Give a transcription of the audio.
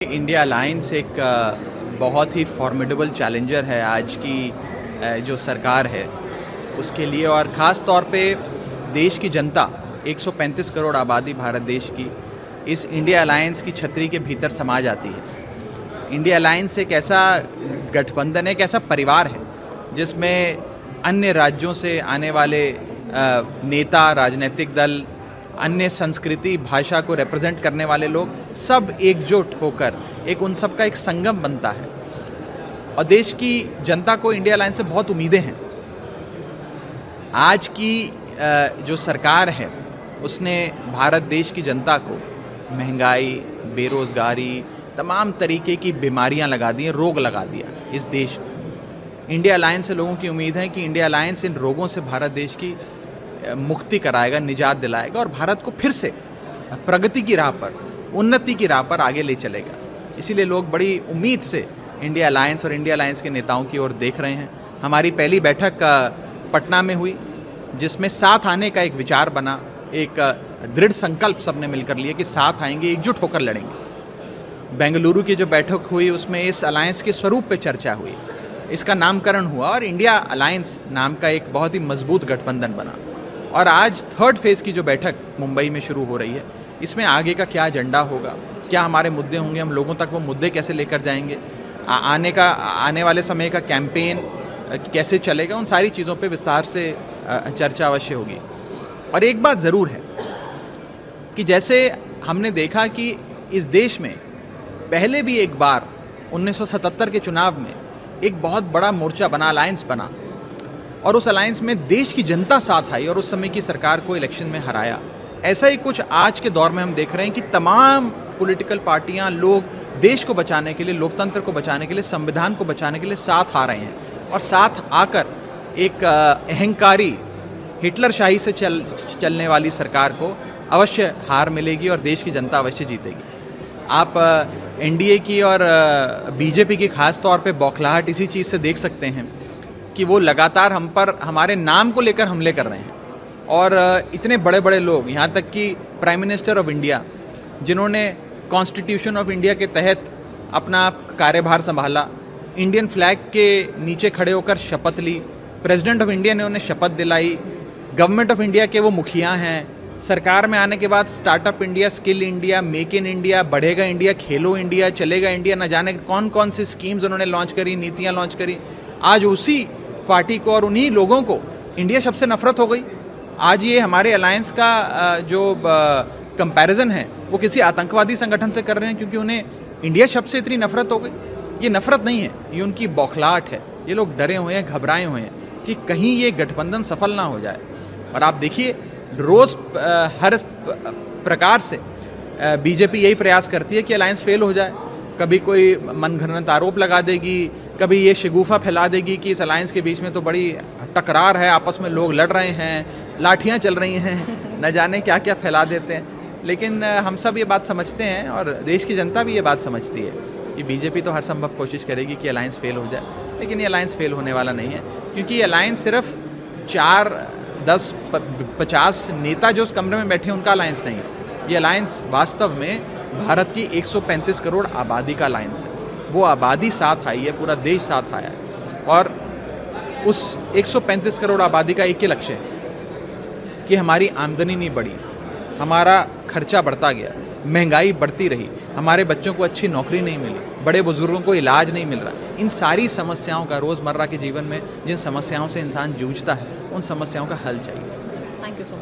India alliance एक बहुत ही formidable challenger है आज की जो सरकार है उसके लिए, और ख़ास तौर पे देश की जनता 135 करोड़ आबादी भारत देश की इस इंडिया अलायंस की छतरी के भीतर समा जाती है। इंडिया अलायंस एक ऐसा गठबंधन है, एक ऐसा परिवार है जिसमें अन्य राज्यों से आने वाले नेता, राजनीतिक दल, अन्य संस्कृति, भाषा को रिप्रेजेंट करने वाले लोग सब एकजुट होकर एक उन सब का एक संगम बनता है। और देश की जनता को इंडिया अलायंस से बहुत उम्मीदें हैं। आज की जो सरकार है उसने भारत देश की जनता को महंगाई, बेरोजगारी, तमाम तरीके की बीमारियां लगा दी हैं, रोग लगा दिया इस देश को। इंडिया अलायंस से लोगों की उम्मीद है कि इंडिया अलायंस इन रोगों से भारत देश की मुक्ति कराएगा, निजात दिलाएगा और भारत को फिर से प्रगति की राह पर, उन्नति की राह पर आगे ले चलेगा। इसीलिए लोग बड़ी उम्मीद से इंडिया अलायंस और इंडिया अलायंस के नेताओं की ओर देख रहे हैं। हमारी पहली बैठक पटना में हुई जिसमें साथ आने का एक विचार बना, एक दृढ़ संकल्प सबने मिलकर लिया कि साथ आएंगे, एकजुट होकर लड़ेंगे। बेंगलुरु की जो बैठक हुई उसमें इस अलायंस के स्वरूप पे चर्चा हुई, इसका नामकरण हुआ और इंडिया अलायंस नाम का एक बहुत ही मजबूत गठबंधन बना। और आज थर्ड फेज की जो बैठक मुंबई में शुरू हो रही है, इसमें आगे का क्या एजेंडा होगा, क्या हमारे मुद्दे होंगे, हम लोगों तक वो मुद्दे कैसे लेकर जाएंगे, आने वाले समय का कैंपेन कैसे चलेगा, उन सारी चीज़ों पे विस्तार से चर्चा अवश्य होगी। और एक बात ज़रूर है कि जैसे हमने देखा कि इस देश में पहले भी एक बार 1977 के चुनाव में एक बहुत बड़ा मोर्चा बना, अलायंस बना, और उस अलायंस में देश की जनता साथ आई और उस समय की सरकार को इलेक्शन में हराया। ऐसा ही कुछ आज के दौर में हम देख रहे हैं कि तमाम पॉलिटिकल पार्टियां, लोग देश को बचाने के लिए, लोकतंत्र को बचाने के लिए, संविधान को बचाने के लिए साथ आ रहे हैं। और साथ आकर एक अहंकारी हिटलरशाही से चलने वाली सरकार को अवश्य हार मिलेगी और देश की जनता अवश्य जीतेगी। आप एनडीए की और बीजेपी की खास तौर पे बौखलाहट इसी चीज़ से देख सकते हैं कि वो लगातार हम पर, हमारे नाम को लेकर हमले कर रहे हैं। और इतने बड़े बड़े लोग, यहाँ तक कि प्राइम मिनिस्टर ऑफ इंडिया, जिन्होंने कॉन्स्टिट्यूशन ऑफ इंडिया के तहत अपना कार्यभार संभाला, इंडियन फ्लैग के नीचे खड़े होकर शपथ ली, प्रेसिडेंट ऑफ इंडिया ने उन्हें शपथ दिलाई, गवर्नमेंट ऑफ इंडिया के वो मुखिया हैं, सरकार में आने के बाद startup India, skill India, make in India, बढ़ेगा इंडिया, खेलो इंडिया, चलेगा इंडिया, न जाने कौन कौन सी स्कीम्स उन्होंने लॉन्च करी, नीतियाँ लॉन्च करी। आज उसी पार्टी को और उन्हीं लोगों को इंडिया शब्द से नफरत हो गई। आज ये हमारे अलायंस का जो कंपैरिजन है वो किसी आतंकवादी संगठन से कर रहे हैं क्योंकि उन्हें इंडिया शब्द से इतनी नफरत हो गई। ये नफरत नहीं है, ये उनकी बौखलाहट है। ये लोग डरे हुए हैं, घबराए हुए हैं कि कहीं ये गठबंधन सफल ना हो जाए। और आप देखिए रोज़ हर प्रकार से बीजेपी यही प्रयास करती है कि अलायंस फेल हो जाए। कभी कोई मनगढ़ंत आरोप लगा देगी, कभी ये शगुफा फैला देगी कि इस अलायंस के बीच में तो बड़ी टकरार है, आपस में लोग लड़ रहे हैं, लाठियां चल रही हैं, न जाने क्या क्या फैला देते हैं। लेकिन हम सब ये बात समझते हैं और देश की जनता भी ये बात समझती है कि बीजेपी तो हर संभव कोशिश करेगी कि अलायंस फेल हो जाए, लेकिन ये अलायंस फेल होने वाला नहीं है। क्योंकि ये अलायंस सिर्फ 4, 10, 50 नेता जो उस कमरे में बैठे हैं उनका अलायंस नहीं है। ये अलायंस वास्तव में भारत की 135 करोड़ आबादी का अलायंस है। वो आबादी साथ आई है, पूरा देश साथ आया है। और उस 135 करोड़ आबादी का एक ही लक्ष्य है कि हमारी आमदनी नहीं बढ़ी, हमारा खर्चा बढ़ता गया, महंगाई बढ़ती रही, हमारे बच्चों को अच्छी नौकरी नहीं मिली, बड़े बुजुर्गों को इलाज नहीं मिल रहा। इन सारी समस्याओं का, रोज़मर्रा के जीवन में जिन समस्याओं से इंसान जूझता है, उन समस्याओं का हल चाहिए। Thank you so much.